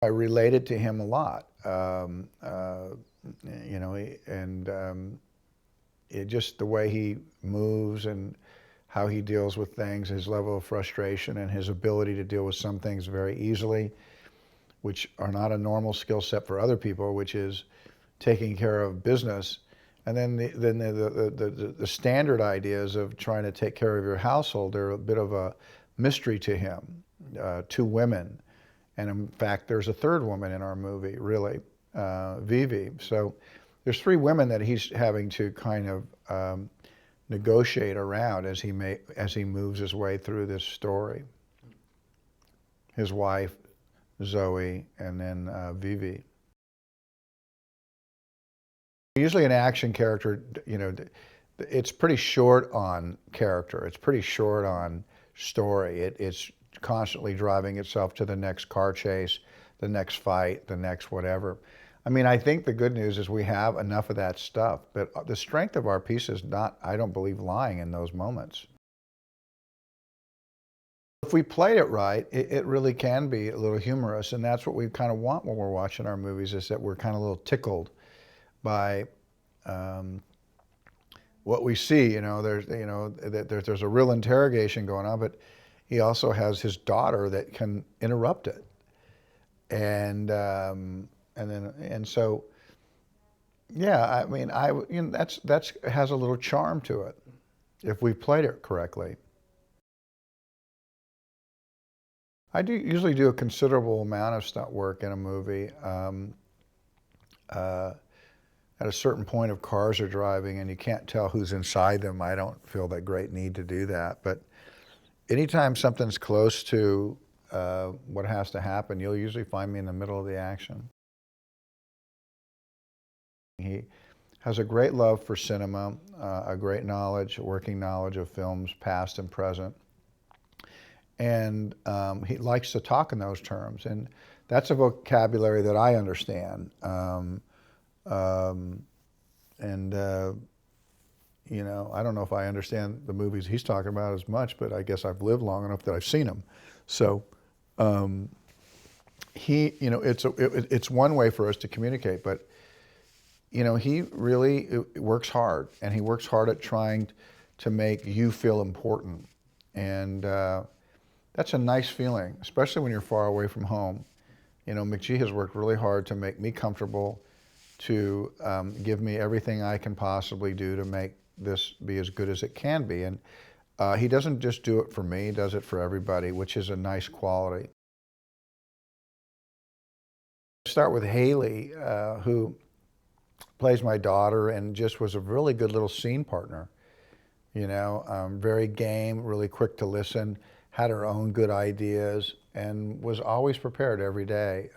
I related to him a lot, just the way he moves and how he deals with things, his level of frustration and his ability to deal with some things very easily, which are not a normal skill set for other people, which is taking care of business. And then the standard ideas of trying to take care of your household are a bit of a mystery to him. Two women, and in fact, there's a third woman in our movie, really, Vivi. So there's three women that he's having to kind of negotiate around as he moves his way through this story. His wife, Zoe, and then Vivi. Usually an action character, it's pretty short on character. It's pretty short on story. It's constantly driving itself to the next car chase, the next fight, the next whatever. I mean, I think the good news is we have enough of that stuff, but the strength of our piece is not, I don't believe, lying in those moments. If we played it right, it really can be a little humorous, and that's what we kind of want when we're watching our movies, is that we're kind of a little tickled by what we see. There's a real interrogation going on, but he also has his daughter that can interrupt it, and so yeah, I mean, that's has a little charm to it if we played it correctly. I usually do a considerable amount of stunt work in a movie. At a certain point, if cars are driving and you can't tell who's inside them, I don't feel that great need to do that. But anytime something's close to what has to happen, you'll usually find me in the middle of the action. He has a great love for cinema, a great working knowledge of films, past and present. And he likes to talk in those terms. And that's a vocabulary that I understand. I don't know if I understand the movies he's talking about as much, but I guess I've lived long enough that I've seen them. So it's one way for us to communicate, but he really works hard, and he works hard at trying to make you feel important. And that's a nice feeling, especially when you're far away from home. McG has worked really hard to make me comfortable, to give me everything I can possibly do to make this be as good as it can be. And he doesn't just do it for me, he does it for everybody, which is a nice quality. Start with Hailee, who plays my daughter and just was a really good little scene partner. Very game, really quick to listen, had her own good ideas, and was always prepared every day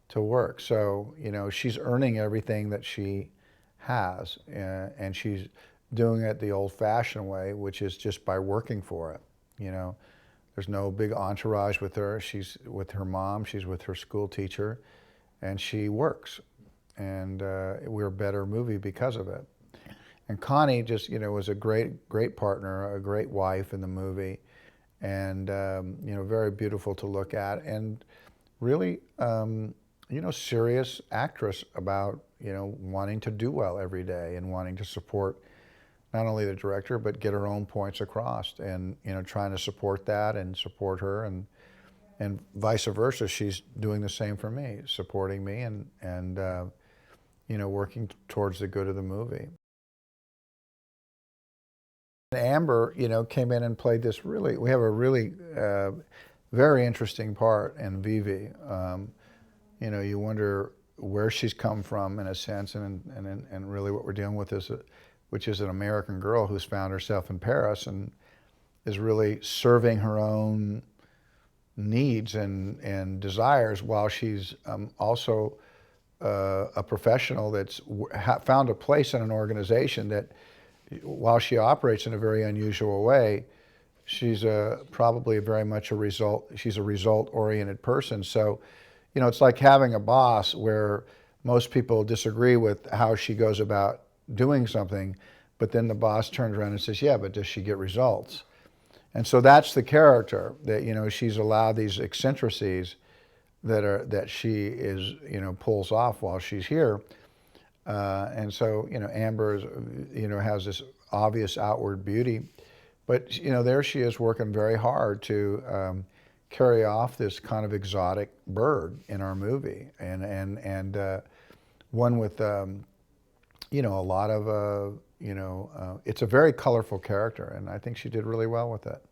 to work. So, she's earning everything that she has, and she's doing it the old-fashioned way, which is just by working for it. There's no big entourage with her. She's with her mom, she's with her school teacher, and she works. And we're a better movie because of it. And Connie just, was a great partner, a great wife in the movie, and very beautiful to look at, and really, serious actress about, wanting to do well every day and wanting to support not only the director, but get her own points across, and, trying to support that and support her, and vice versa. She's doing the same for me, supporting me and working towards the good of the movie. Amber, came in and played this we have a really very interesting part in Vivi. You wonder where she's come from, in a sense, and really what we're dealing with is, which is an American girl who's found herself in Paris and is really serving her own needs and desires, while she's also a professional that's found a place in an organization that, while she operates in a very unusual way, she's probably very much she's a result-oriented person. So, it's like having a boss where most people disagree with how she goes about doing something, but then the boss turns around and says, yeah, but does she get results? And so that's the character, that, she's allowed these eccentricities that she is, pulls off while she's here. And so, Amber is, has this obvious outward beauty, but there she is working very hard to carry off this kind of exotic bird in our movie, and one with a lot of it's a very colorful character, and I think she did really well with it.